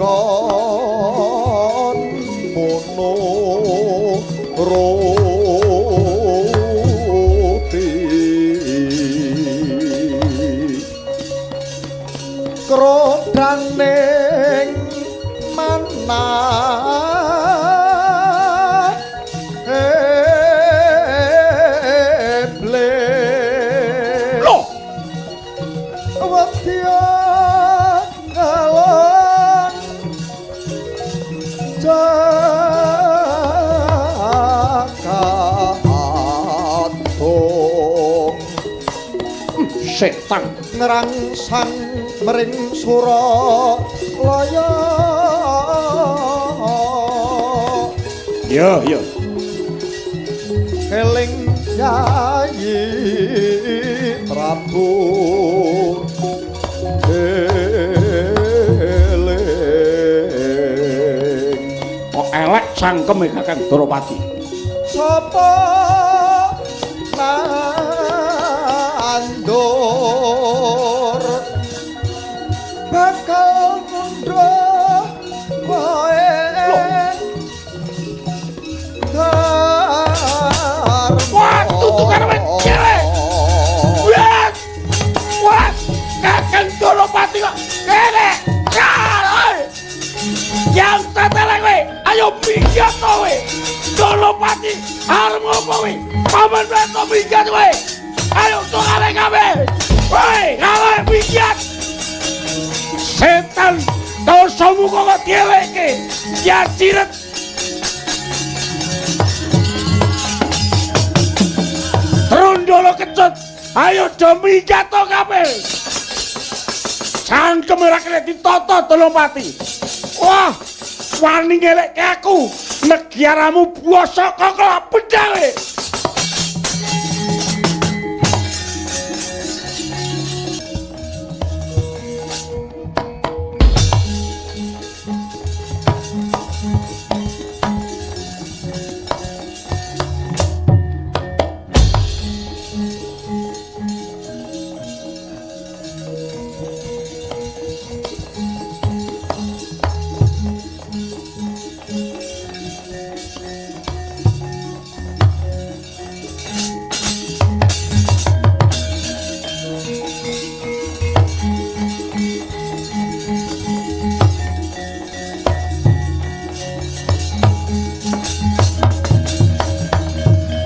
nggon mono roti krodaning manah eble loh wadya ngalon jakatung setan ngrangsang mring Suralaya ya eling Yayi Prabu eling kok elek cangkeme Kakang Drawapati sapa nandur bakal mundra wae wah tutukan wek cewek wah Kakang Drawapati kok kene yang teteleng we ayo minggat to we Drawapati arep ngopo we paman beto minggat we ayo tukare kabeh woi gawe minggat setan dosamu kok dieleke ya ciret Trondolo kecut ayo do minggat to kabeh cangkem ora kena ditata Drawapati wah wani ngelekke aku negaramu bosok kok bedhawe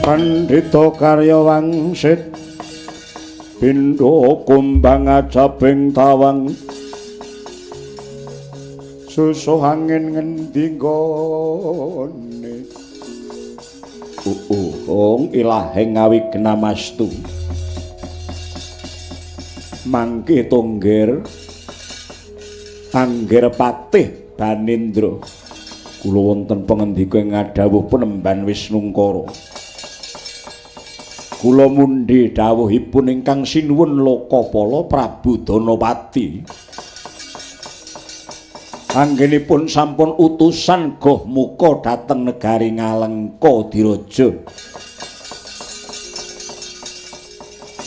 Pandhita karya wangsit pindha kumbang ajabing tawang susuh angin ngendi nggone Ong ilahing ngawignastu mangke tonggir Angger Patih Banindra kula wonten pangendika ngadhawuh Penemban Wisnungkara kula mundhe dawuhipun ingkang sinuwun Lokapala Prabu Danapati anggenipun sampun utusan goh muka dhateng negari Ngalengka Diraja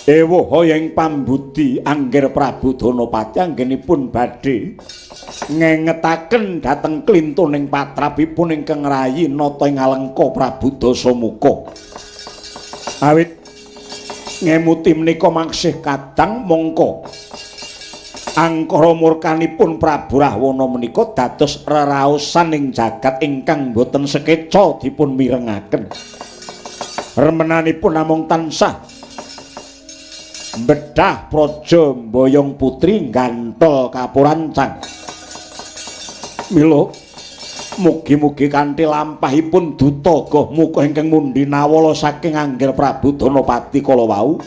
ewuh yang pambudi Angger Prabu Danapati anggenipun badhe ngengetaken dhateng klintuning patrapipun ingkang rayi nata ing Ngalengka Prabu Dasamuka awit ngemuti menika mangsih kadang mongko angkara murkanipun Prabu Rahwana menika dados reraosan ing jagat ingkang boten sekeca dipun mirengaken remenanipun namung tansah bedah praja mboyong putri gantol kapurancang mila mugi-mugi kanthi lampahipun duta goh muka ingkang mundi nawala saking Angger Prabu Danapati kala wau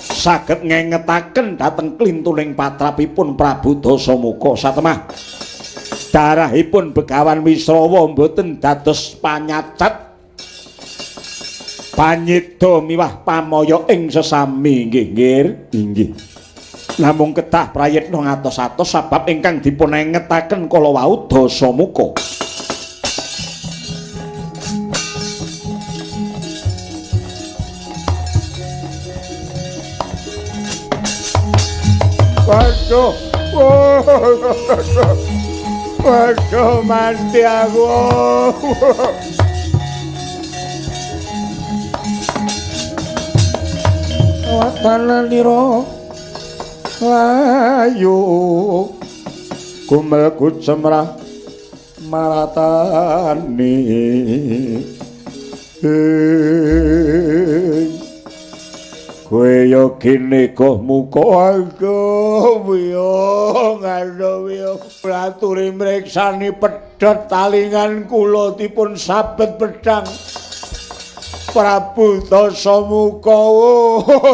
saged ngengetaken dhateng klintuning patrapipun Prabu Dasamuka satemah darahipun Begawan Wisrawa mboten dados panyacat panyida miwah pamaya ing sesami inggih namung kedah prayitna ngatos-atos sabab ingkang dipun engetaken kala wau Dasamuka Waduh Waduh mati aku. Watananira ayo kumelku cemrah maratani kowe yo kene kok muka aduh wiyo aturi mriksani pedhot talingan kula dipun sabet pedhang Prabu Dasamuka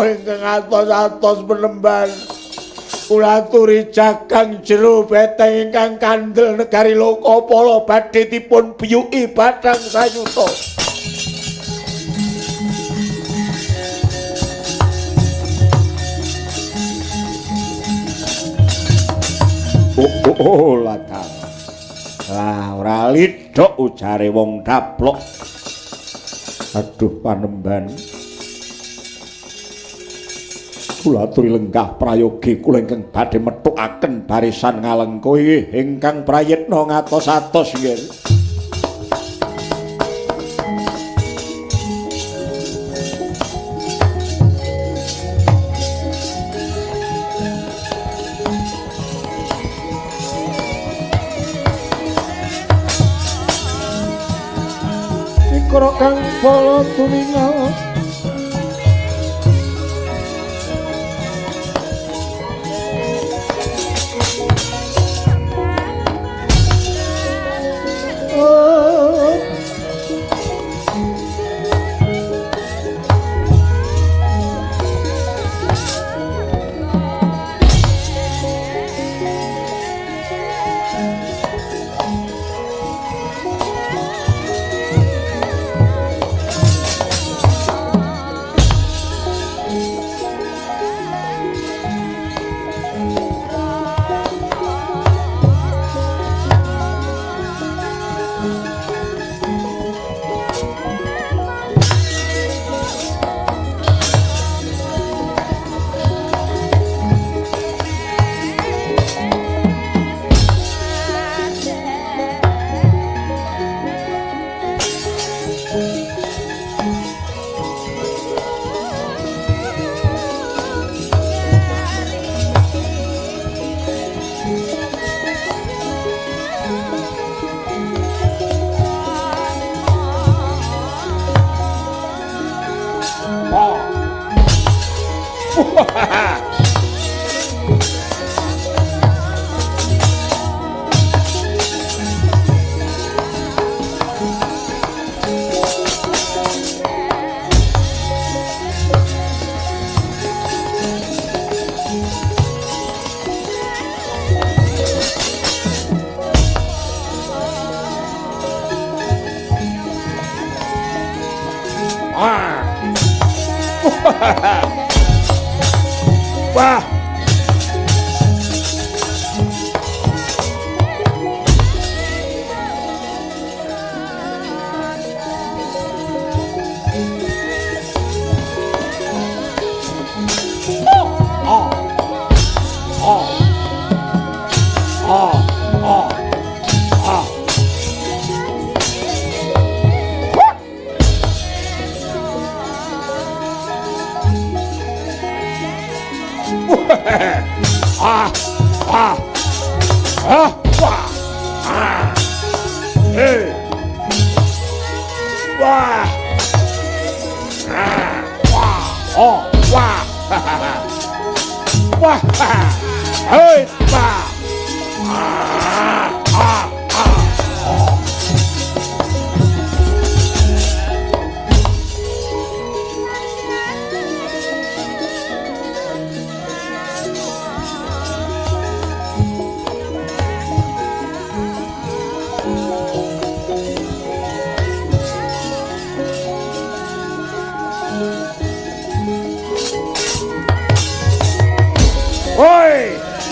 ingkang atos-atos penemban kula aturi jagang jero beteng ingkang kandel negari Lokapala badhe dipun biyuki bathang sayuta latang lah ora lidhok ujare wong daplok aduh panemban kula aturi lenggah prayogi kula ingkang badhe methukaken barisan ngalengka ingkang prayitna ngatos-atos nggih Ikra kang pala tumingal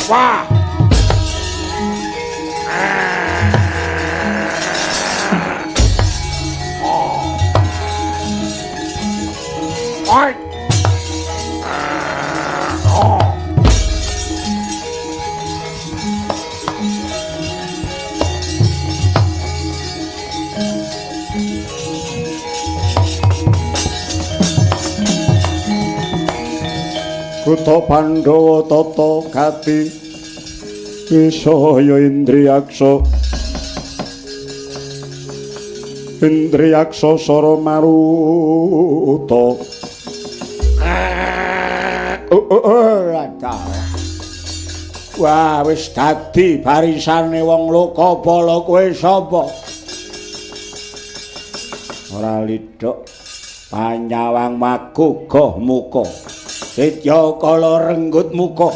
Wah. Buta Pandhawa tata gati Wisaya Indriyaksa Sara Maruta wah wis dadi barisane wong Lokapala kowe sapa ora lidhok panyawang magogoh muka Setyakala renggut muka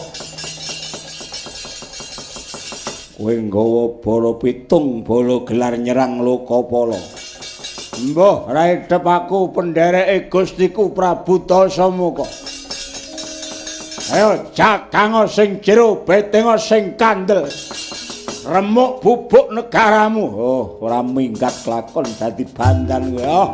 kowe nggawa bala pitung bala gelar nyerang Lokapala mbah raidhep aku pendereke Gustiku Prabu Dasamuka ayo jagang sing jero beteng sing kandel remuk bubuk negaramu oh ora minggat kelakon dadi bandan kowe oh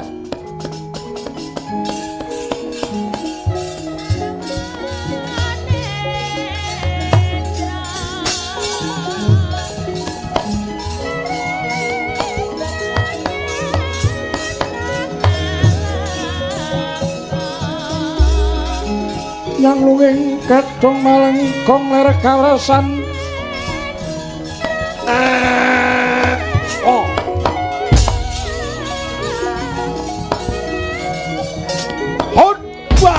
yang lunging kadung malengkong ler kawrasan oh hotba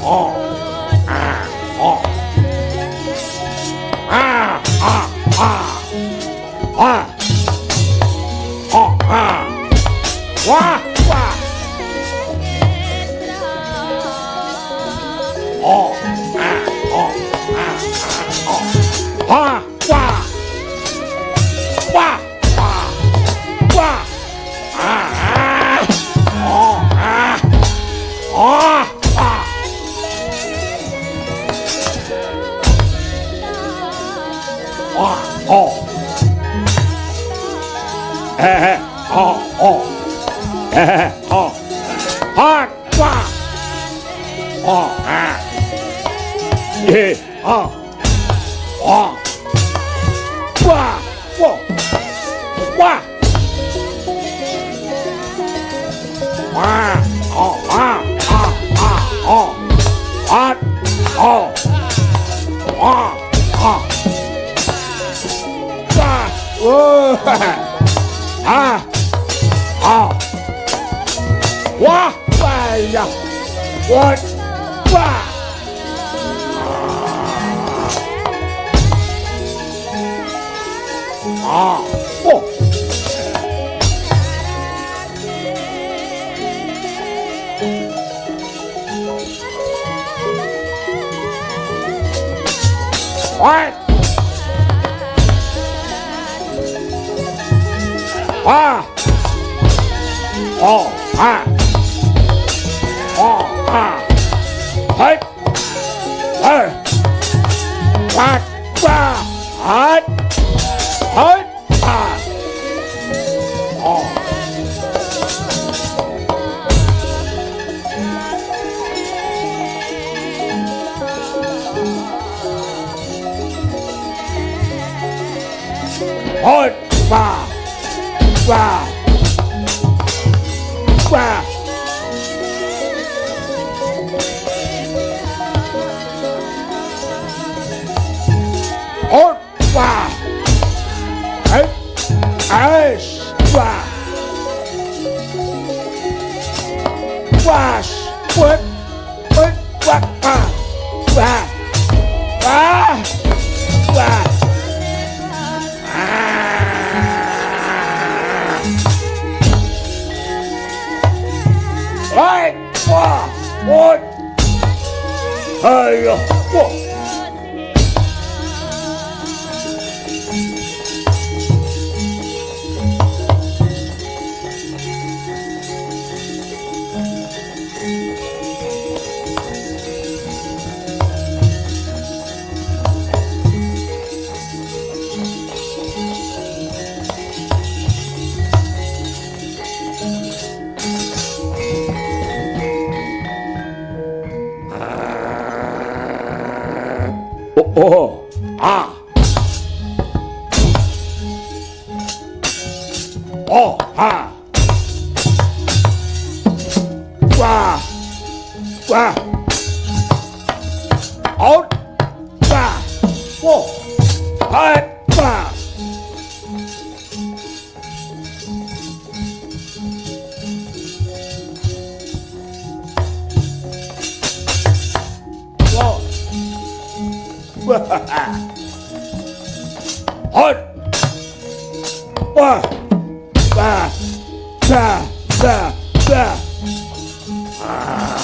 oh oh wah wah oh oh wah wah wah wah oh oh oh oh oh oh hot wah oh yeah oh oh wah wah wah wah oh oh hot oh wah wah whoa ah oh wah wah ya what wah ah oh what ah oh ah oh ah hey hey what wah hot hot ah oh hot wah wah wah hot wah hey ice wah wash what wah wah wah wah right wah what ayo wah oh ah Oh, ha. Wah. Wah. Out. Wah. Wah. Hai. Wah. Wah. Wah. Hot. Wah. Wah. Wah. Wah. Wah. Ah.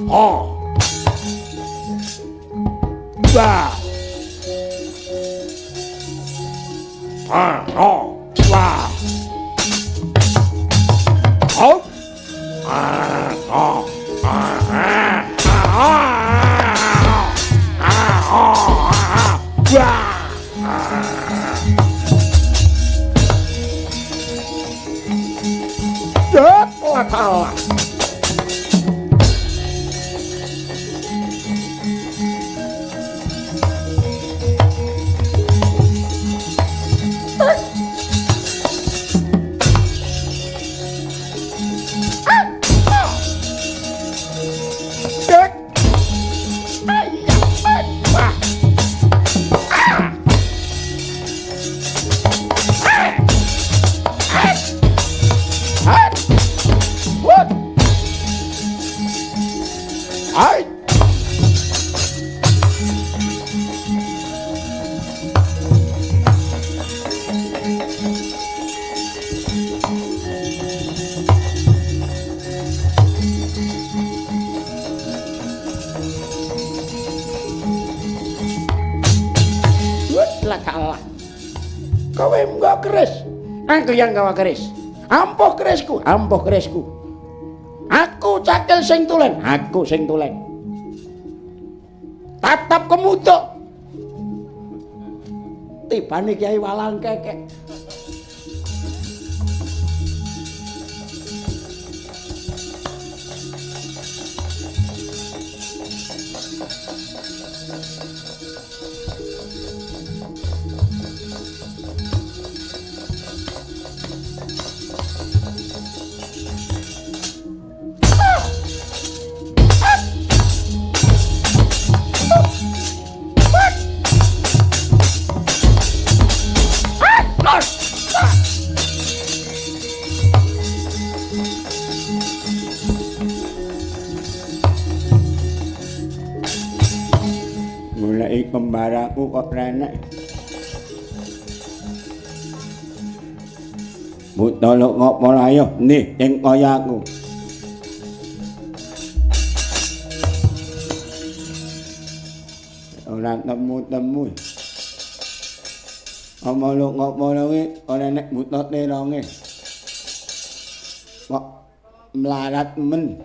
Oh. Wah. Ah, oh. Wah. Oh. Ah, oh. Ah, ah, ah, ah, ah, wah. Ah. Kalah. Kalah. Kowe enggak keris. Aku yang gawa keris. Ampuh kerisku, ampuh kerisku. Aku cakil sing tulen, aku sing tulen. Tatap kemutuk. Tibane Kyai Walang kekek. Mulai kembaraku kok renek. Mutolok ngopo ayo nih ing kayaku. Ora temu-temu. Omolok ngopo iki ora nek butote ronge. Kok melarat men.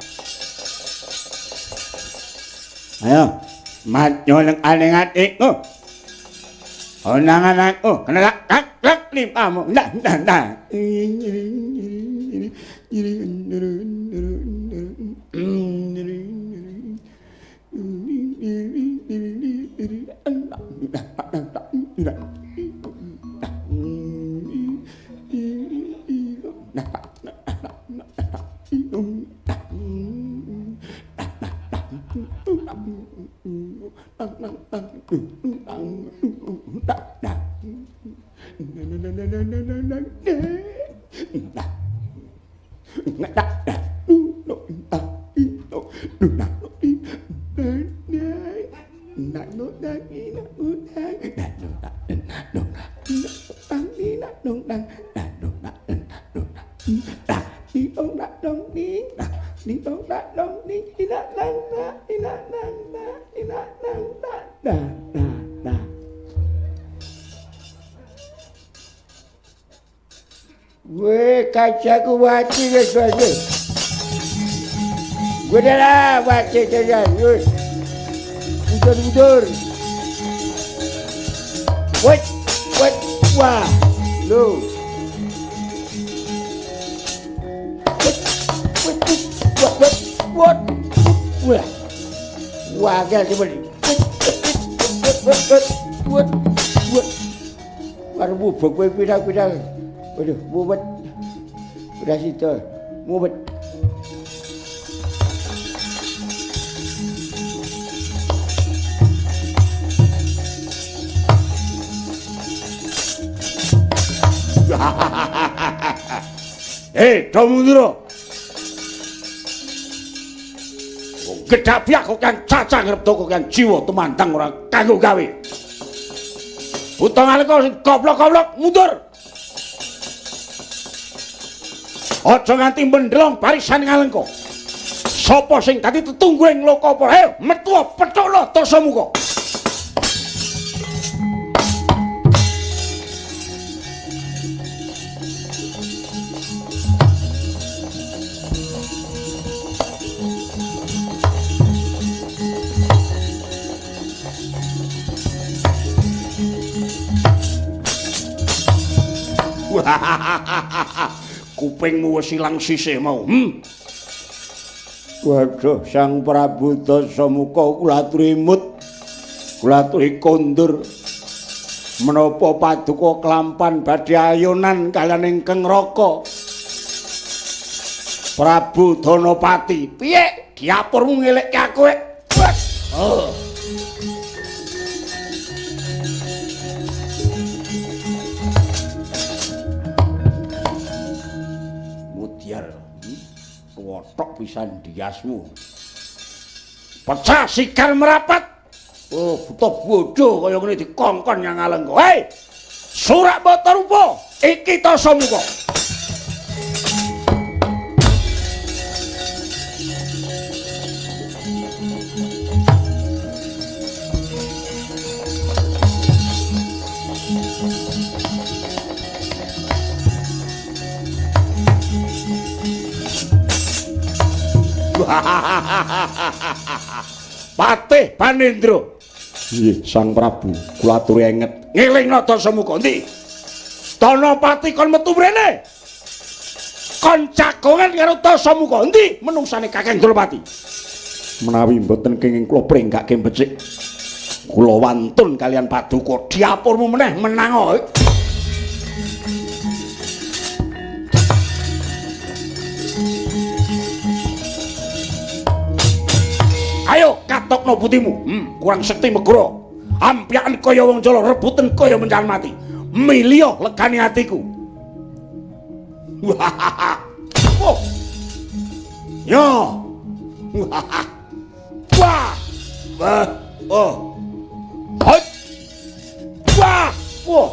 Ayo Majo nang alingat iku. Onangan aku kena tak limpamu. Ndak. Gue kacaku waci guys. Gue dah waci jajan. Udur. Wait, wah, lu. What? Wah. Wah, gel coba. What? Baru bubuk kowe pindah-pindah. Waduh, mumet. Udah situ. Mumet. Domundura. Gedhabiak kok kan cacah ngrepto kok kan jiwa temandang ora kanggo gawe. Utang alika sing goblok-goblok mundur. Aja nganti mendhelong barisan ngalengka. Sapa sing dadi tetungguing Lokapala? Ayo metu pethukna Dasamuka. Kupingmu wis ilang sisih mau. Waduh, Sang Prabu Dasamuka kula aturi mut. Kula aturi kondur. Menapa paduka klampan badhe ayonan kaliyan ingkang Raka. Prabu Danapati, piye diapurmu ngelekke aku? Oh. Wotok pisan diasmu. Pecah sikal merapat. Oh, buta bodho kaya ngene dikongkon yang Alengka. Hei! Surabata rupa, iki Dasamuka. Patih Panendra. Nggih, Sang Prabu, kula aturi enget. Ngelingna Dasamuka ndi? Danapati kon metu mrene. Kon cagongan karo Dasamuka ndi menungsane Kakang Drapati? Menawi mboten kenging kula pringgake becik. Kula wantun kalian paduka diapurmu meneh menang. Ayo katokno butimu. Kurang sekti megara. Ampyaken kaya wong Jala, rebutan kaya mencan mati. Milya legane atiku. Oh. Yo. Wah. Oh. Hot. Wah. Wah.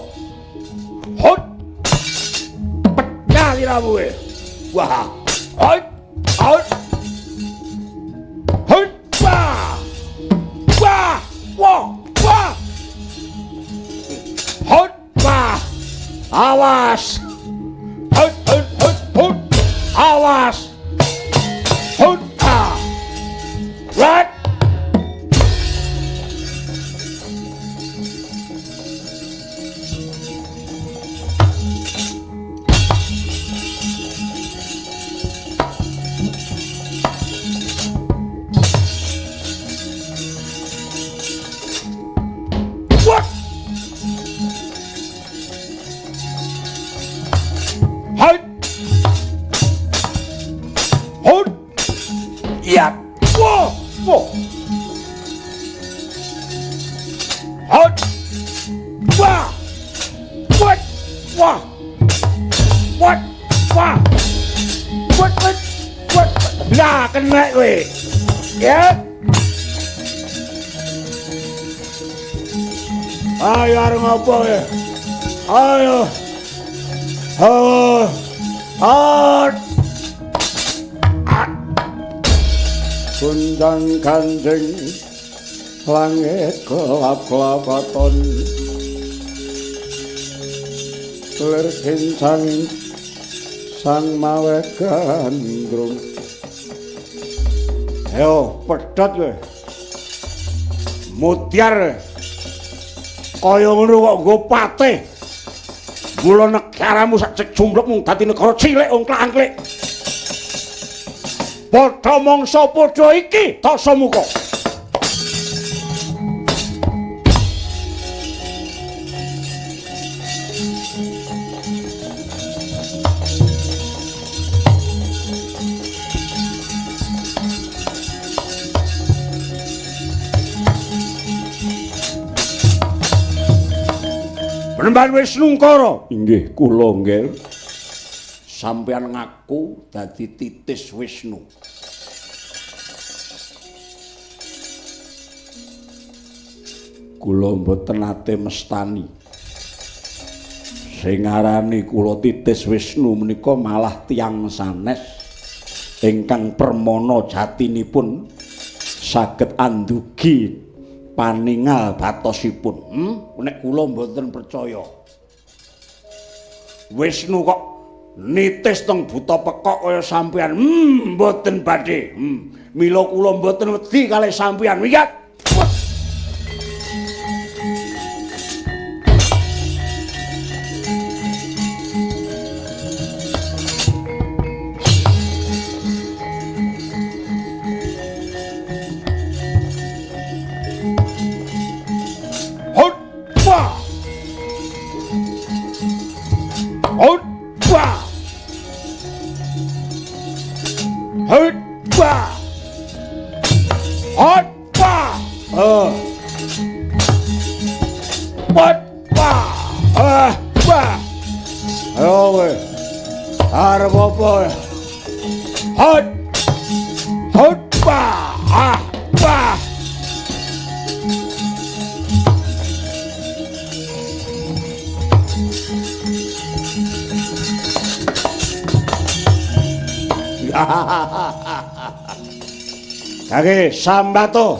Hot. Pecah liramu. Wah. Hot. Hot. Hot. Wah! Wah! Wah! Wah! Hot! Wah! Awas! Hot! Hot! Hot! Hot! Awas! Hot! Ah! Right! Iya. Wah, wah. Hot. Wah. What? Wah. What? Wah. What? Lah kena kowe. Ya. Ayo arep ngopo kowe? Ayo. Oh. Hot. Kundan kanjeng langit kelap-kelapaton lir kincang sang mawe gandrung. Ayo pedhot kowe. Mutiar kaya ngono kok nggo patih. Mula negaramu sak cek jumblek mung dadi negara cilik ongklak-angklik. padha mangsa padha iki Dasamuka. Penemban Wisnungkara. Inggih, kula nggih. Sampeyan ngaku dadi titis Wisnu. Kula mboten nate mestani. Sing ngarani kula titis Wisnu menika malah tiyang sanes ingkang permana jatinipun saged andugi paningal batosipun. Nek kula mboten percaya. Wisnu kok nitis teng buta pekok kaya sampeyan. Mboten badhe. Mila kula mboten wedi kalih sampeyan. Wiyat. Kage sambato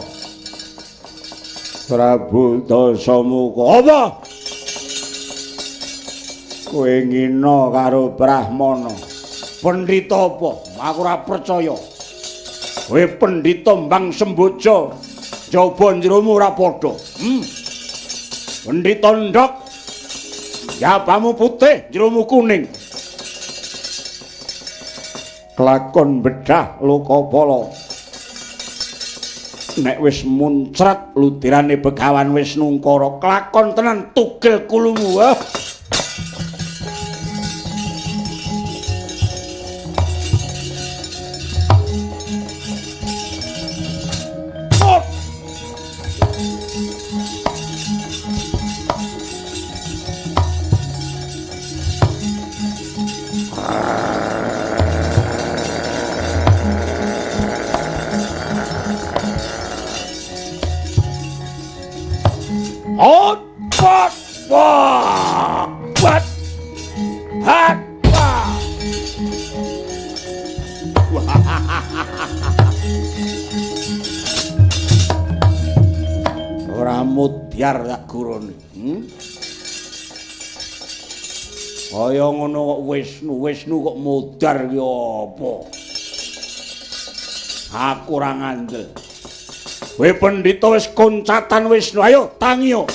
Prabu Dasamuka. Apa? Kowe ngina karo Brahmana. Pendhita apa? Aku ora percaya. Kowe pendhita Mbang Semboja. Jaba njeromu ora padha. Pendhita ndok. Jabamu putih, njeromu kuning. Kelakon bedah Lokapala. Nek wis muncrat ludirane Begawan Wisnungkara, kelakon tenan tugel kulumu. Mudyar tak gurune. Kaya ngono kok Wisnu kok mudar ki apa? Aku ora ngandel. Kowe pendhita wis koncatan Wisnu, ayo tangi yo.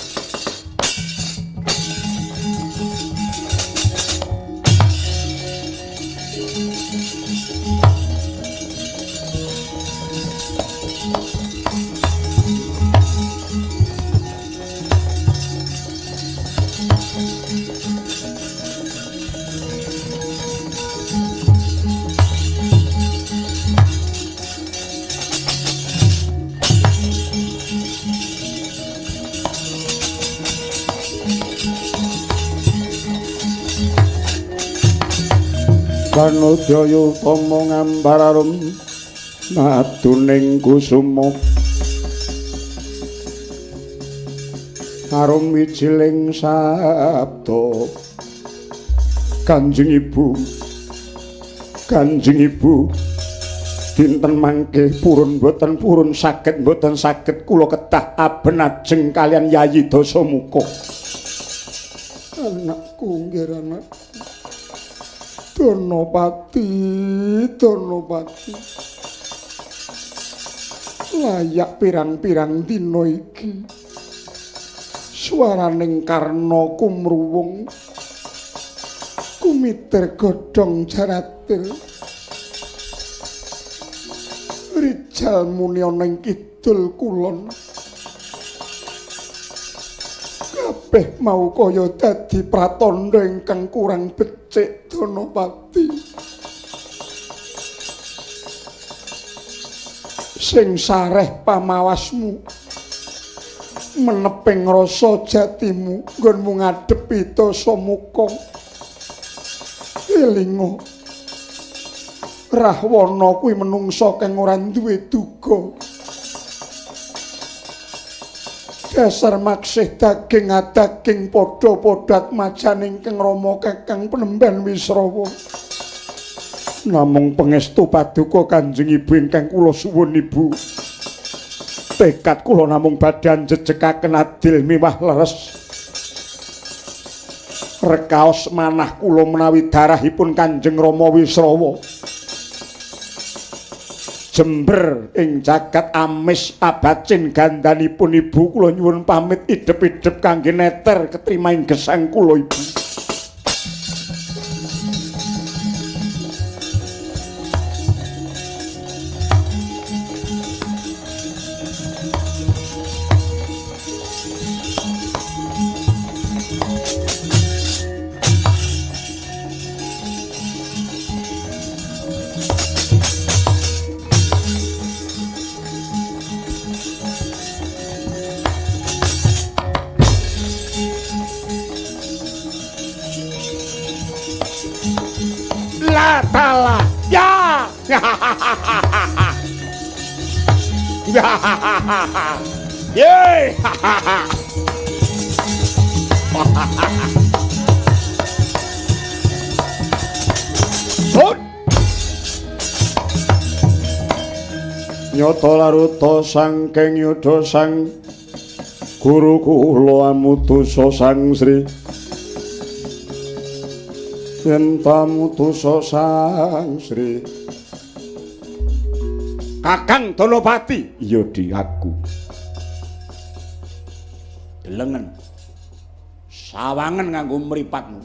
Kanudaya utama ngambararum matuning kusuma arum wijiling sabda Kanjeng Ibu dinten mangke purun boten saged kula kedah aben ajeng kalian Yayi Dasamuka. Anakku nggih anakku. Danapati layak pirang-pirang dina iki swaraning Karna kumruwung kumiter godhong jaratil jalmune ana ing kidul kulon. Kabeh mau kaya dadi pratandha ingkang kurang becik Danapati. Sing sareh pamawasmu meneping rasa jatimu nggonmu ngadepi Dasamuka. Elinga Rahwana kuwi menungsa kang ora duwe duga. Dasar maksih daging adaging padha-padha majaning Kang Rama Kakang Penemban Wisrawa. Namung pangestu paduka Kanjeng Ibu ingkang kula suwun Ibu. Tekad kula namung badhe jejekaken adil miwah leres. Rekaos manah kula menawi darahipun Kanjeng Rama Wisrawa. Jember ing jagat amis abacin gandanipun Ibu kula nyuwun pamit idep-idep kangge neter ketrimaing gesang kula Ibu. Tala ya ye nyoto laruta sangking yudha sang guru kula amutusa sang Sri yen tamutusa sang Sri Kakang Danapati. Iya Di aku delengen sawangen nganggo mripatmu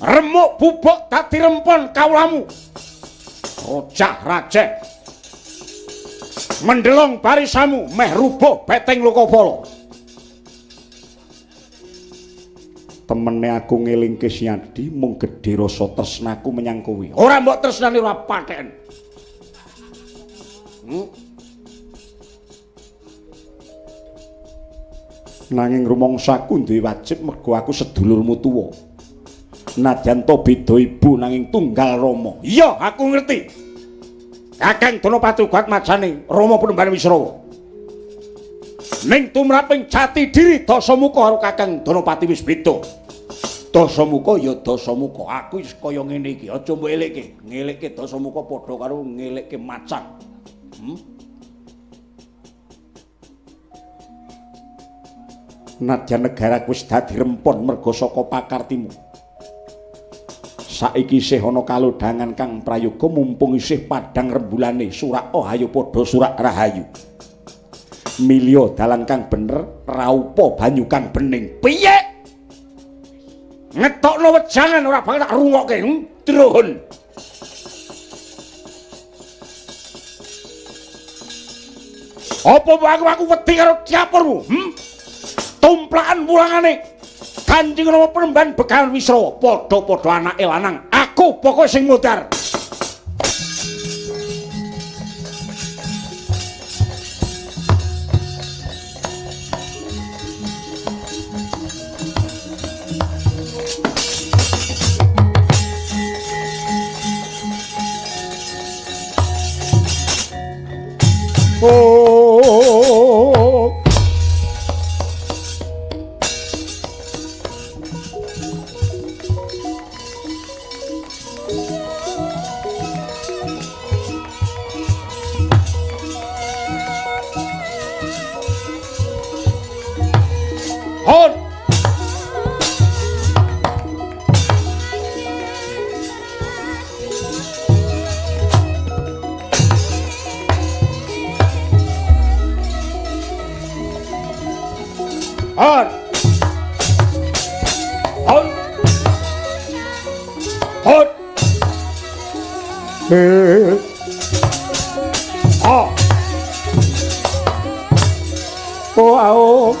remuk bubuk dadi rempon kawulamu rojah rajeh mendelong barisamu meh rubuh beteng Lokapala. Temene aku ngelingke Siadi mung gedhe rasa tresnaku menyang kowe. Ora mbok tresnani ora paten. Nanging rumangsaku duwe wajib mergo aku sedulurmu tuwa. Nadyan to beda ibu nanging tunggal Rama. Iya, aku ngerti. Kakang Danapati kuat majane Rama Penemban Wisrawa. Ning tumraping jati diri Dasamuka karo Kakang Danapati wis beda. Dasamuka ya Dasamuka. Aku wis kaya ngene iki, aja mbok elekke. Ngelekke Dasamuka padha karo ngelekke macan. Nadyan negaraku wis dadi rempon merga saka pakartimu. Saiki isih ana kalodhangan kang prayoga mumpung isih padhang rembulane surak ayo padha surak rahayu. Milya dalan kang bener, raupa banyu kang bening. Piye? Ngetokno wejangan ora bakal tak rungokke, Druhun. Apa aku wedi karo diapurmu? Tumplakan wulangane Kanjeng Rama Penemban Begawan Wisrawa, padha-padha anake lanang. Aku pokoke sing modar. Oh, Hon. Hon. Hon. Hon. Wow.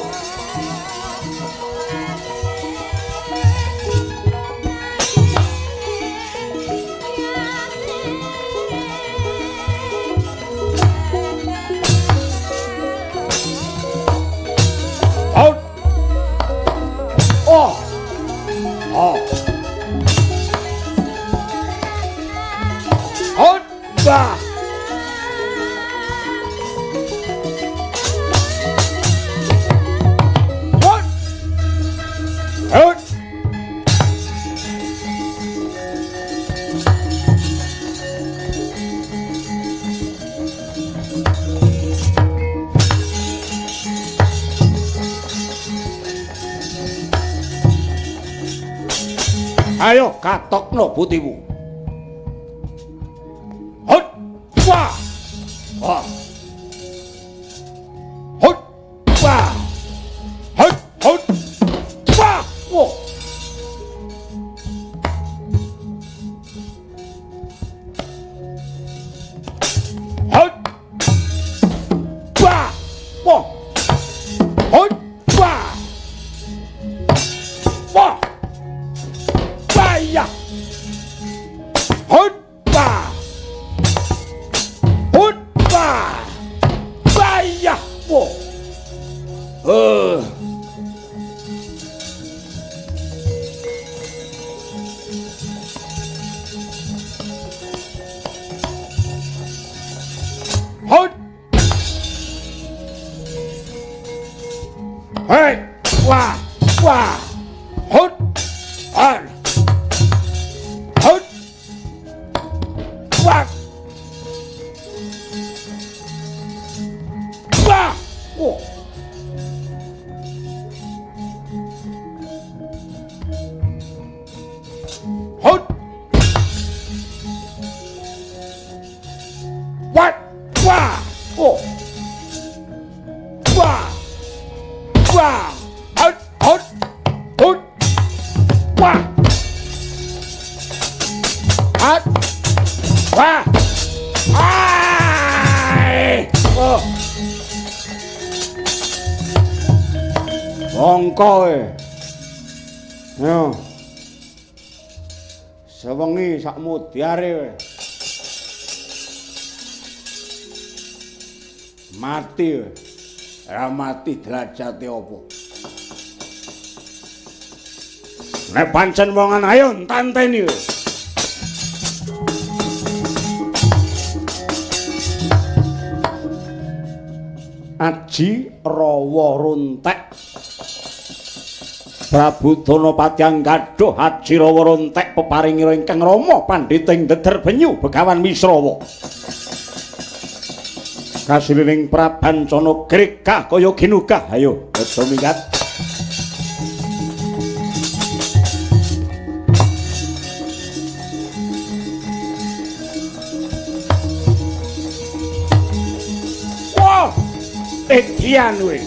Ayo katokno butimu. Hut, wah, wah, hut, wah, hut, wah, wah. Hut, wah, wah, hut, wah, wah. Baya Hutba Hutba Baya Wo Hut Hey Wah Wah Hut An Hut! Wah! Wah! Oh! Hut! What? Wah! Oh! Wah! Wah! Hut! Hut! Hut! Wah! Hut! Wah! Ai! Oh! Bongko e. Yo. Sewengi sak mudyare we. Mati we. Ora mati derajate apa? Nek pancen wongan ayo tanteni we. Aji Rawa Runtek Prabu Danapati anggadha Aji Rawa Runtek peparingira ingkang Rama pandhiting deder benyu Begawan Misrawa kasilining prabancana gregah kaya ginugah ayo aja minggat wah Edian we.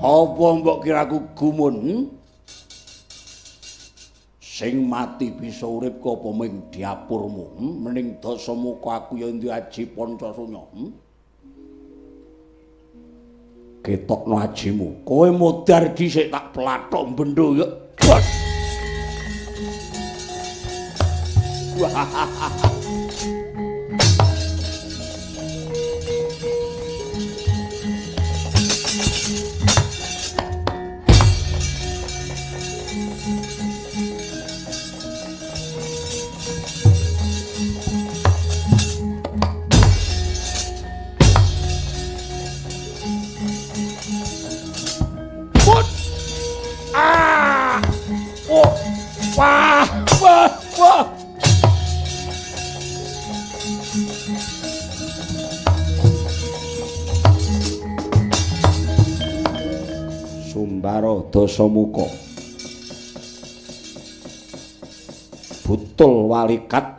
Apa mbok kiraku gumun? Sing mati bisa urip apa ming diapurmu? Mending Dasamuka aku ya ndi aji Pancasunya. Ketokno ajimu. Kowe modar dhisik tak plathok bendho ya. Wah, wah, wah. Sumbara Dasamuka. Butul walikat.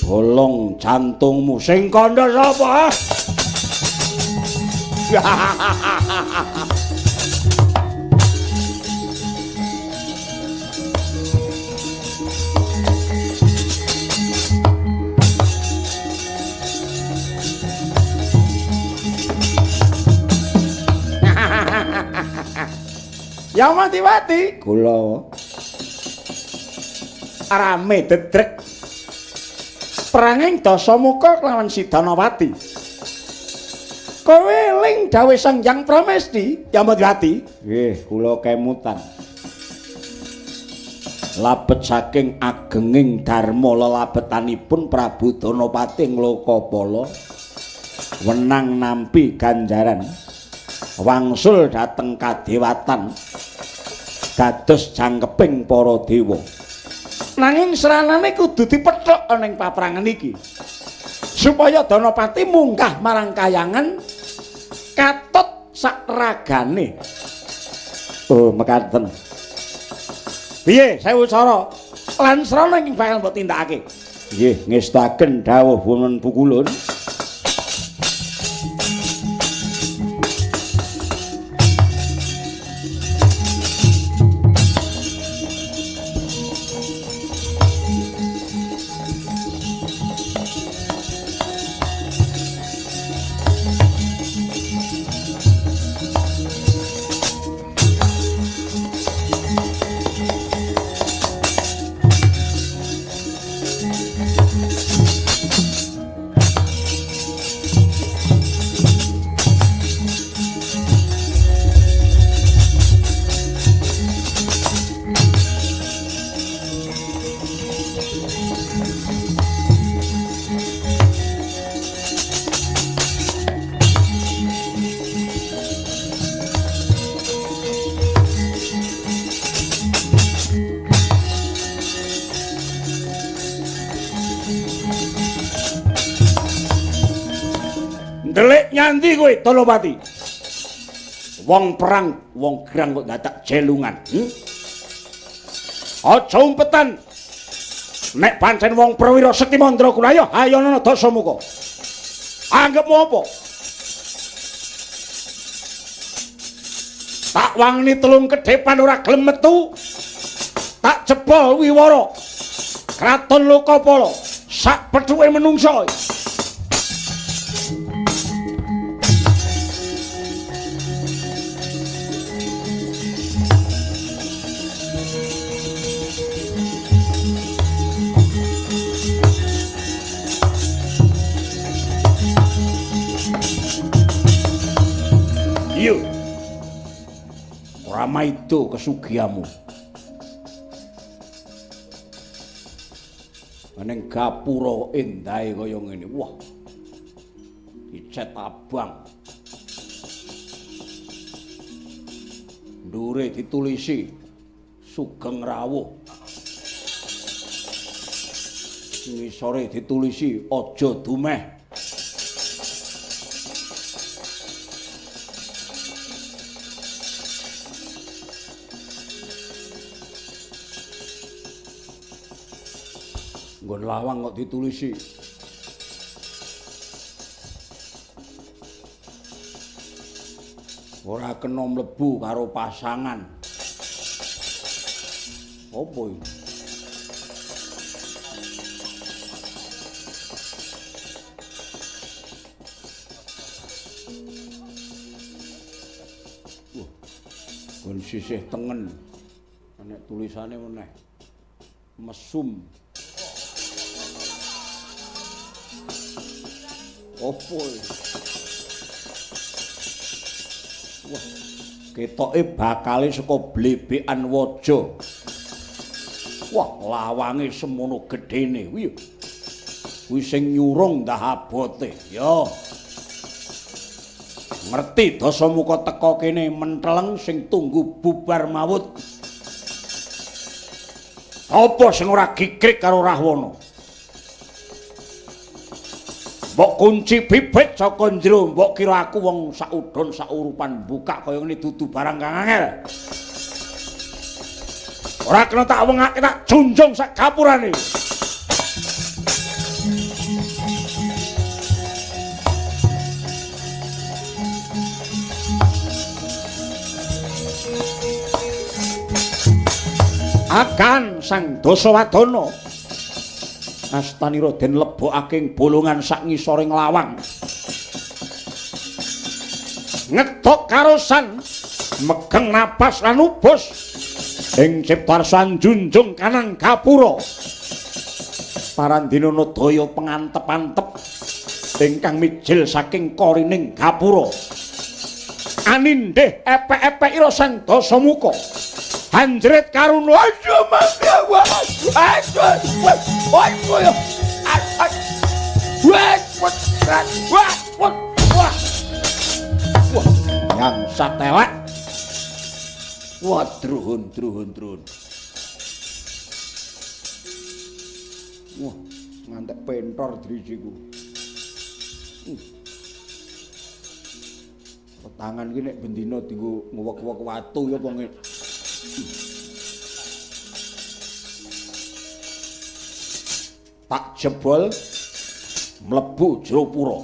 Bolong jantungmu sing kandha sapa? Yamadiwati kula rame dedrek peranging Dasamuka kelawan Sidanawati. Kowe eling dawuh Sang Hyang Pramesti, Yamadiwati? Nggih, kula kemutan. Labet saking agenging dharma lelabetanipun Prabu Danapati Nglokapala wenang nampi ganjaran wangsul dhateng kadewatan dados jangkeping para dewa. Nanging seranane kudu dipethuk ana ing paprangan iki supaya Danapati munggah marang kayangan katut sak ragane. Oh, mekaten. Piye sewu cara lan srana ing bakal mbok tindakake. Nggih, ngestaken dawuh wonten pukulun. Delik nyandi kowe Danapati. Wong perang, wong gerang kok dadak jelungan. Aja umpetan. Nek pancen wong perwira sekti mandraguna ayo ayono Dasamuka. Anggepmu apa? Tak wangni telung kedhepan ora gelem metu. Tak jebol wiwara. Kraton Lokapala sak pethuke menungsa. Yo, rama itu kesugiamu. Neng gapura endahe kaya ngene. Wah. Dicet abang. Ndure ditulisi Sugeng Rawuh. Ngisore ditulisi Aja Dumeh. Nggon lawang kok ditulisi. Ora kena mlebu karo pasangan. Apa iki? Wah. Nggon sisih tengen. Nek tulisane meneh. Mesum. Opo? Wah, ketoke bakale saka blebekan waja. Wah, lawange semono gedene kuwi. Kuwi sing nyurung ndah abote, ya. Ngerti Dasamuka teka kene menteleng sing tunggu bubar mawut. Apa sing ora gigrik karo Rahwana? Mbok kunci bibit saka njero, mbok kira aku wong saudon saurupan buka kaya ngene dudu barang kang angel. Ora kena tak wengake tak junjung sak gapurane. Akan Sang Dasawadana astanira den lebokake ing bolongan sak ngisoring lawang. Ngedok karosan megeng napas lan ubus ing ciptarsan junjung kanan gapura parandina daya pengantep-antep ingkang mijil saking korining gapura anindih epek-epek ira sang Dasamuka anjrit karuna aja mati yang satelek wah druhun wah ngantek pentor drisiku tangan ki nek bendina dienggo ngewek-wek watu ya apa tak jebol mlebu jero pura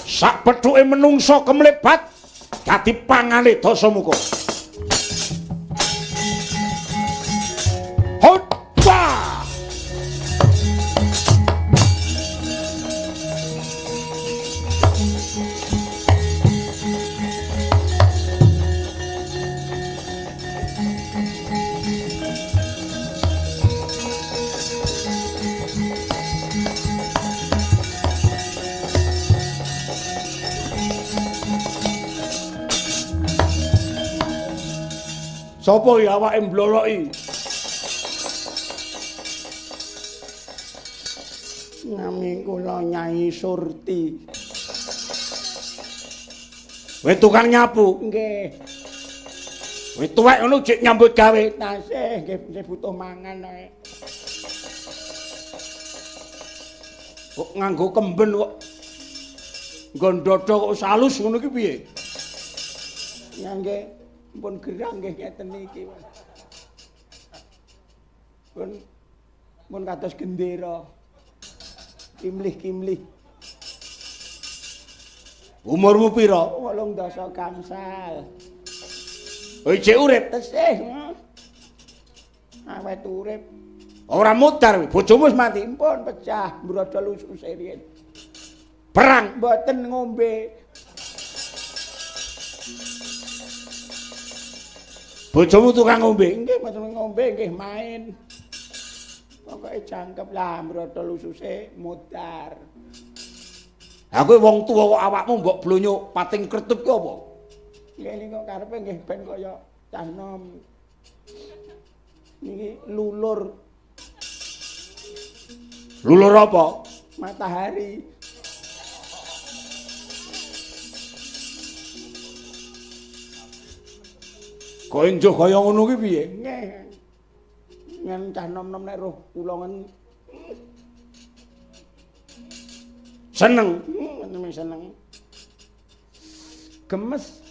sak pethuke menungsa kemlebat dadi pangane Dasamuka hotpa sapa ya awake mbloloki nami kula Nyai Surti kowe tukang nyapu nggih kowe tuwek ngono jek nyambut gawe tasih nggih butuh mangan ae kok nganggo kemben kok nggo kok salus ngono ki piye ya nggih pun gerang nggih ngeten iki. Pun kados gendera. Kimlih-kimlih. Umurmu pira? 18 gangsal. Kowe cek urip tesih. Awet urip. Ora mudar, bojomu wis mati. Pun pecah, mbrodol ususe riyen. Perang mboten ngombe. Bojomu tukang ngombe? Nggih, mboten ngombe, nggih main. Pokoke jangkep lah mrotol ususe mudar. Ha kowe wong tuwa kok awakmu mbok blonyo pating kretup ki apa? Nggih kok karepe nggih ben kaya cah nom. Niki lulur. Lulur apa? Matahari. Kowe njuh kaya ngono ki piye? Nggih. Yen cah nom-nom nek roh kula seneng, seneng. Gemes.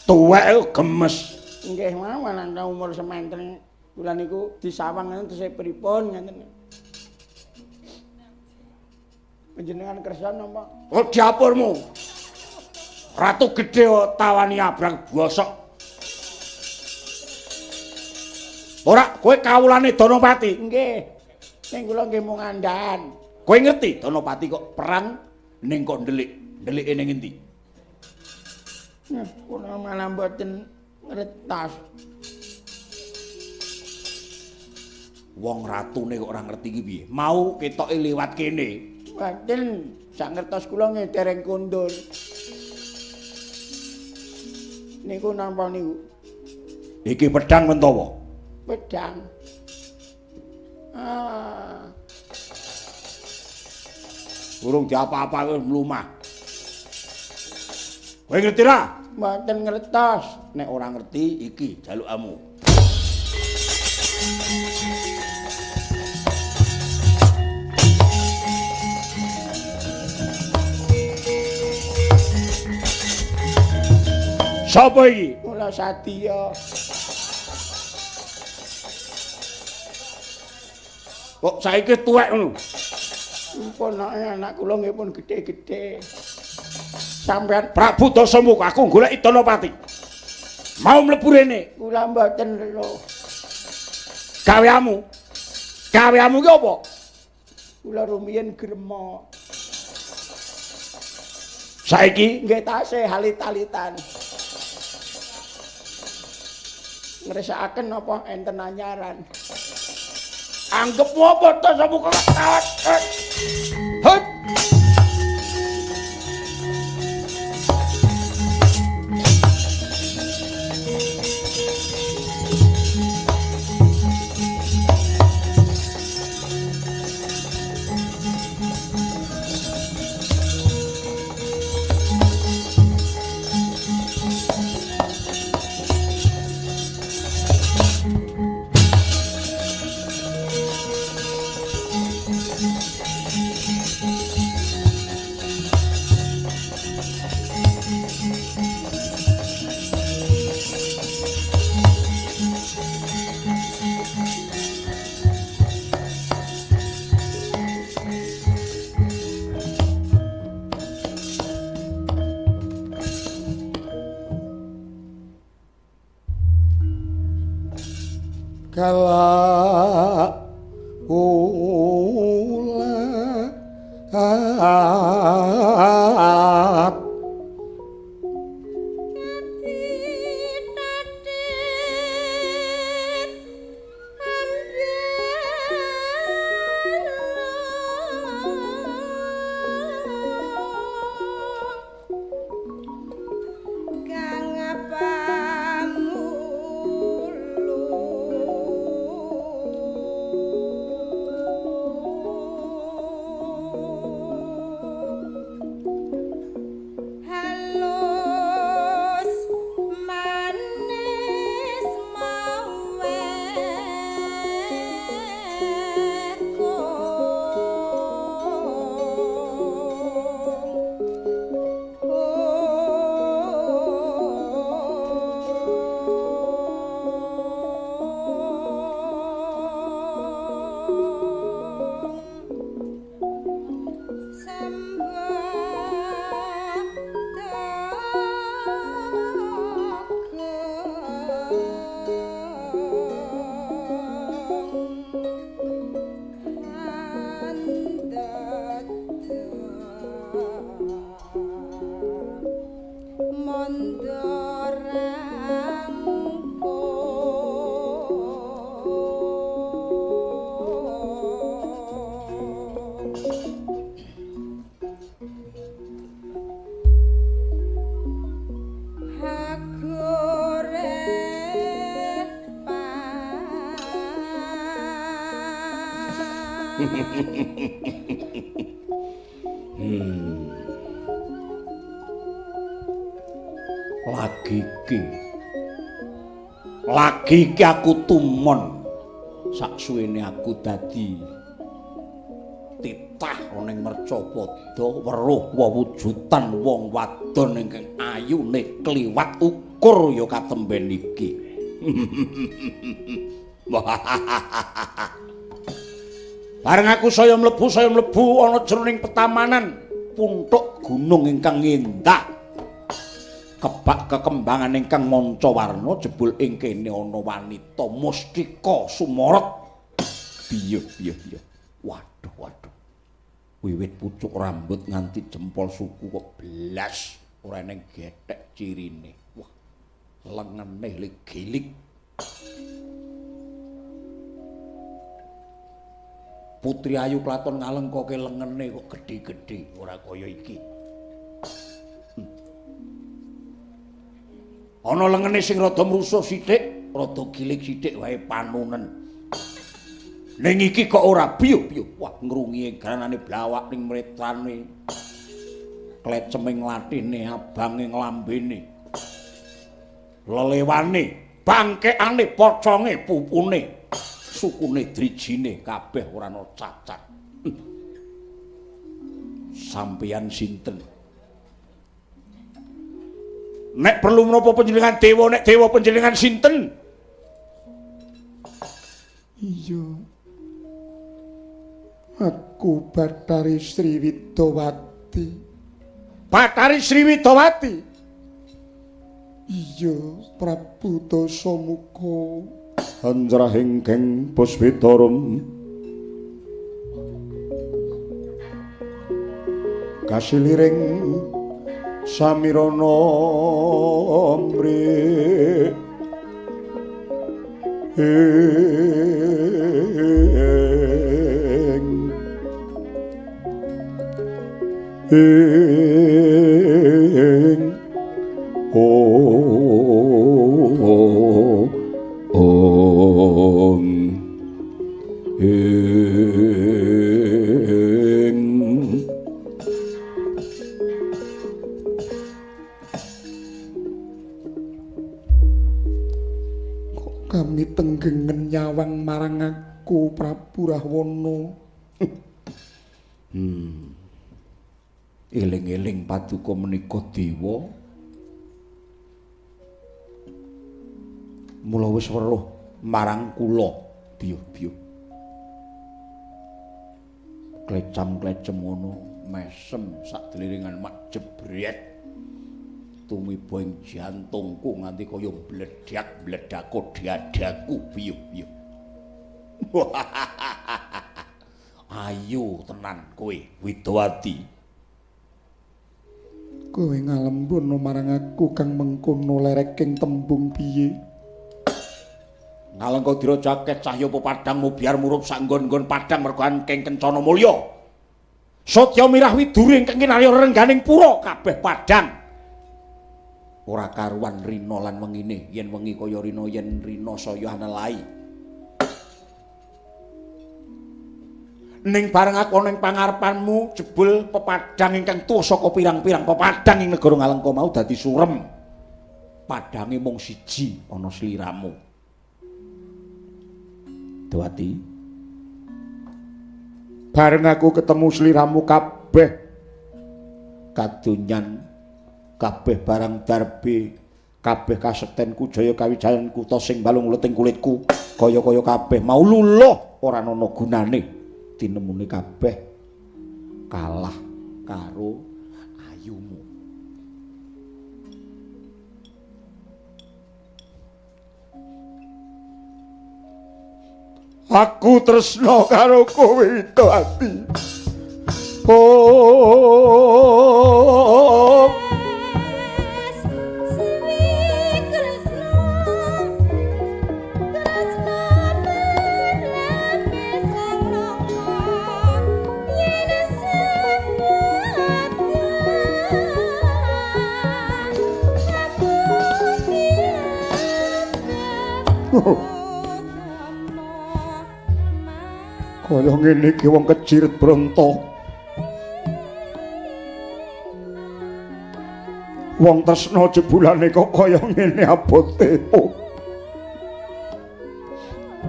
Tuwek gemes. Nggih, mawon ana umur semanten kula niku disawang ngoten tesih pripun ngenten. Panjenengan kersa napa? Oh, dapurmu. Ratu gedhe tawani abrang bosok. Ora kowe kawulane Danapati. Nggih. Ning kula nggih mung ngandhan. Kowe ngerti Danapati kok perang ning kok ndelik-ndelike ning endi? Kula malah mboten ngertos. Wong ratune kok ora ngerti iki piye? Mau ketoke liwat kene. Mboten sak ngertos kula nggih dereng kundul. Niku napa niku? Iki pedang mentawa? Pedang. Urung diapa-apa wis mlumah. Kowe ngerti ra? Mboten ngertos. Nek ora ngerti iki jalukamu. Sapa iki? Kula Satya. Kok saiki tuwek ngono? Pun anak kula nggih pun gedhe-gedhe. Sampeyan Prabu Dasamuka aku goleki Danapati. Mau mlebu rene. Kula mboten lho. Gaweamu. Gaweamu ki apa? Kula rumiyin grema. Saiki nggih tasih halit-alitan. Ngresakaken apa enten anyaran? Anggep apa to samuka tawat. Hut. Kala ulat lagi iki aku tumon saksuwene aku dadi titah ning Mercapada weruh wewujudan wong wadon ingkang ayune kliwat ukur ya katemben iki. Bareng aku saya mlebu ana jroning petamanan puntuk gunung ingkang endah. Kebak kekembangan ingkang manca warna jebul ing kene ana wanita mustika sumorot. Piye. Waduh. Wiwit pucuk rambut nganti jempol suku kok blas ora ning gethek cirine. Wah. Lengene ligilik. Putri Ayu Klaton ngalengkoke lengene kok gedhe-gedhe ora kaya iki. Ana lengene sing rada mrusuh sithik, rada gilik sithik wae panunen. Ning iki kok ora biyo-biyo. Wah, ngrungi granane blawak ning mretane. Kleceming latine, abange lambene. Lelewane, bangkekane, poconge, pupune, sukune drijine kabeh ora ana cacat. Sampeyan sinten? Nek perlu menapa panjenengan dewa, nek dewa panjenengan sinten? Iya. Aku Bathari Sriwidawati. Bathari Sriwidawati. Iya, Prabu Dasamuka. Anjrahing geng Puspitarum. Kasiliring samirana mri kami tenggengen nyawang marang aku Prabu Rahwana. Eling-eling paduka menika dewa. Mula wis weruh marang kula, biyuh-biyuh. Klecam-klecem ngono, mesem sak deliringan mak jebret. Tumiba ing jantungku nganti kaya bledak-bledako dadaku, biyuh-biyuh. Ayu tenan kowe, Widawati. Kowe ngalembun marang aku kang mengkono lereking tembung piye? Ngalengka dirajake cahya pepadangmu biar murup sanggon-nggon padang mergo angking kencana mulya. Satya mirah widuri ingkang kinarya rengganing pura kabeh padang. Ora karuan rina lan wengine, yen wengi kaya rina yen rina saya anelai. Ning bareng aku ning pangarepanmu jebul pepadang ingkang tuwa saka pirang-pirang pepadang ing negara Ngalengka mau dadi surem. Padange mung siji ana sliramu. Dawati. Bareng aku ketemu sliramu kabeh kadonyan, kabeh barang darbe, kabeh kasektenku jaya kawijayan kuta sing balung uleting kulitku, kaya-kaya kabeh mau luluh ora ana gunane. Tinemune kabeh kalah karo ayumu. Aku tresna karo kowe Widawati. Oh kaya ngene iki wong kejiret bronto. Wong tresna jebulane kok kaya ngene abote.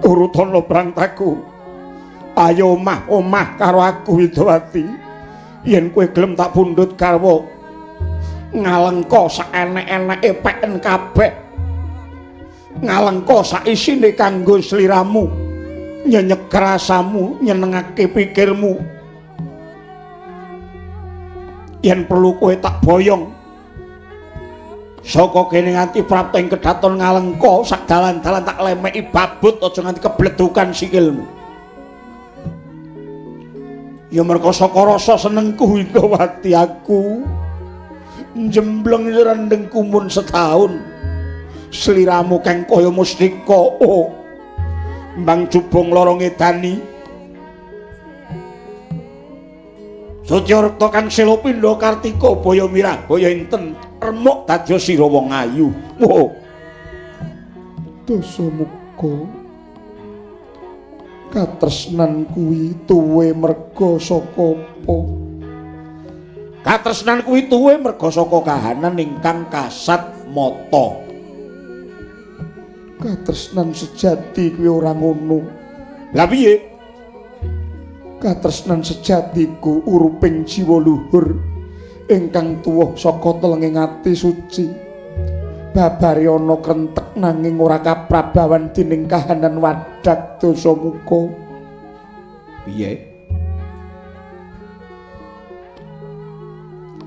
Turutana brangtaku. Ayo omah karo aku Widawati. Yen kowe gelem tak pundhut garwa Ngalengka sak enek-eneke peken kabeh. Ngalengka sak isine kanggo sliramu, nyenyek rasamu, nyenengake pikirmu. Yen perlu kowe tak boyong saka kene nganti prapta ing kedaton Ngalengka sak dalan-dalan tak lemeki babut aja nganti kebledukan sikilmu. Ya merga saka rasa senengku Widawati aku njembleng rendengku mun setahun. Sliramu kang kaya mustika mbang jubung lara ngedani. Satyarekta kang Selapindha Kartika baya mirah baya enten remuk dadya sira wong ayu. Dasamuka katresnan kuwi tuwe merga saka apa? Katresnan kuwi tuwe merga saka kahanan ingkang kasat mata. Katresnan sejati kuwi ora ngono. Lah piye? Katresnan sejatiku uruping jiwa luhur ingkang tuwuh saka telenging ati suci. Babare ana krentek nanging ora kaprabawan dening kahanan wadak Dasamuka. Piye?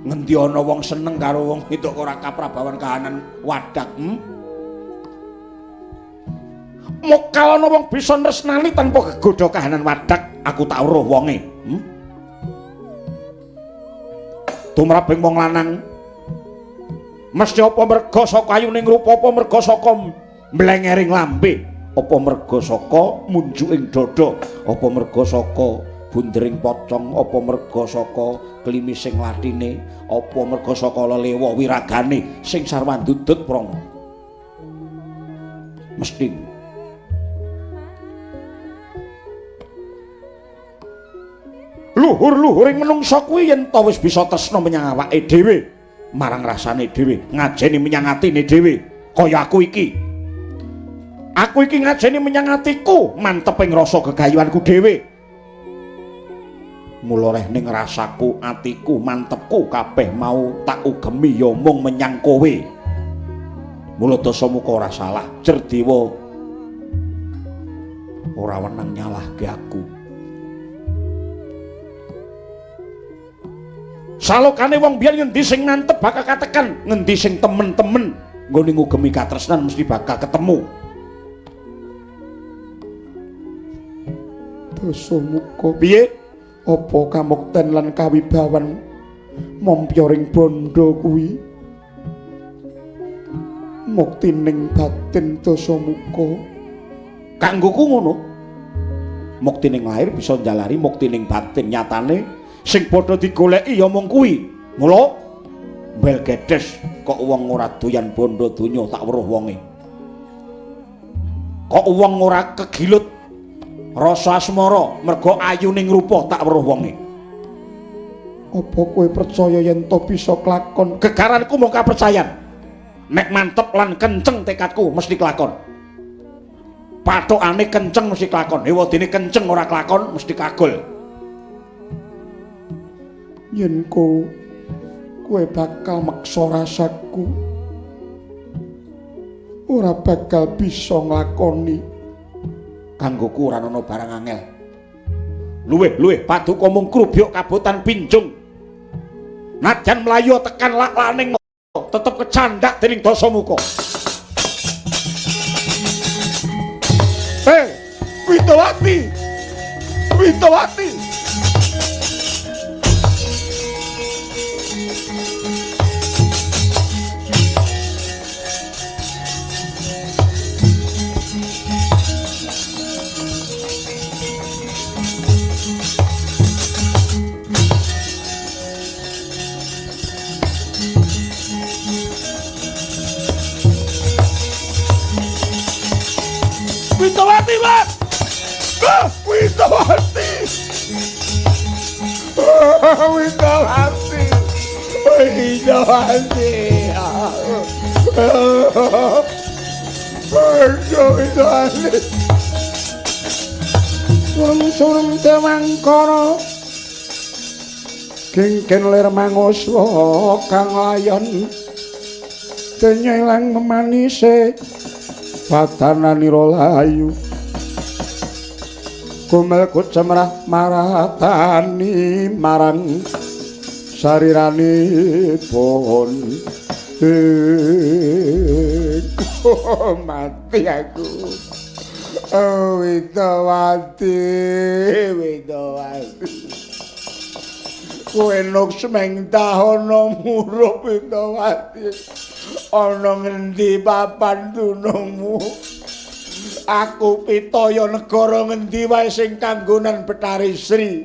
Ngendi ana wong seneng karo wong wedok ora kaprabawan kahanan wadak? Mokal ana wong bisa tresnani tanpa kegodha kahanan wadak, aku tak weruh wonge. Tumraping wong lanang Mesti apa merga saka ayuning rupa, apa merga saka mlengering lambe, apa merga saka munjuking dada, apa merga saka bundering pocong, apa merga saka klimising latine, apa merga saka lelewa wiragane sing sarwandudut prana. Mesti luhur-luhuring menungsa kuwi yen ta wis bisa tresna menyang awake dhewe, marang rasane dhewe, ngajeni menyang atine dhewe, kaya aku iki. Aku iki ngajeni menyang atiku, manteping rasa gegayuhanku dhewe. Mula reh ning rasaku, atiku, mantepku kabeh mau tak ugemi ya mung menyang kowe. Mula Dasamuka ora salah, Cerdewa ora wenang nyalahke aku. Salokane wong biyen ngendi sing mantep bakal katekan, ngendi sing temen-temen nggone ngugemi katresnan mesti bakal ketemu. Dasamuka Piye? apa kamukten lan kawibawan mompyoring bondo kuwi muktining batin Dasamuka? Kanggoku ngono. Muktining lahir bisa njalari muktining batin, nyatane sing padha digoleki ya mung kuwi. Mula mbel gedes kok wong ora doyan bondo donya tak weruh wonge. Kok wong ora kegilut rasa asmara merga ayuning rupa tak weruh wonge. Apa kowe percaya yen to bisa kelakon? Gegaranku mung kapercayan. Nek mantep lan kenceng tekadku mesti kelakon. Pathokane kenceng mesti kelakon. Ewadene kenceng ora kelakon mesti kagol. Yen kowe bakal maksa rasaku, ora bakal bisa nglakoni. Kanggoku ora ana barang angel. Luwih paduka mung krubyuk kabotan pinjung. Najan mlayu tekan laklaning tetep kecandhak dening Dasamuka. Widawati! Widawati! Widawati, Mas! Widawati! Widawati! Widawati! Widawati! Surung-surung Dewangkara kengken lir manguswa kang layon denyelang memanise padananira layu kumelku cemrah maratani marang sariranipun mati aku. Oh Widawati, Widawati, kowe nuk semeng tahono murup Widawati, ana ngendi papan dunungmu? Aku pitaya negara ngendi wae sing kanggonan Betari Sri.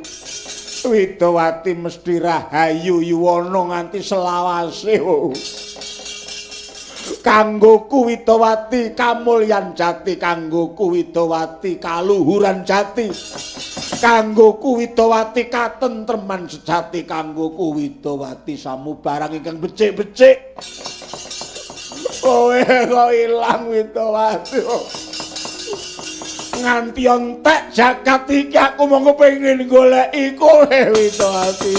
Widawati mesti rahayu yuwana nganti selawase. Kanggoku Widawati kamulyan jati, kanggoku Widawati kaluhuran jati, kanggoku Widawati katentreman sejati, kanggoku Widawati samubarang ingkang becik-becik. Kowe kok ilang Widawati. Nganti entek jagat iki aku mung kepengin goleki kowe Widawati.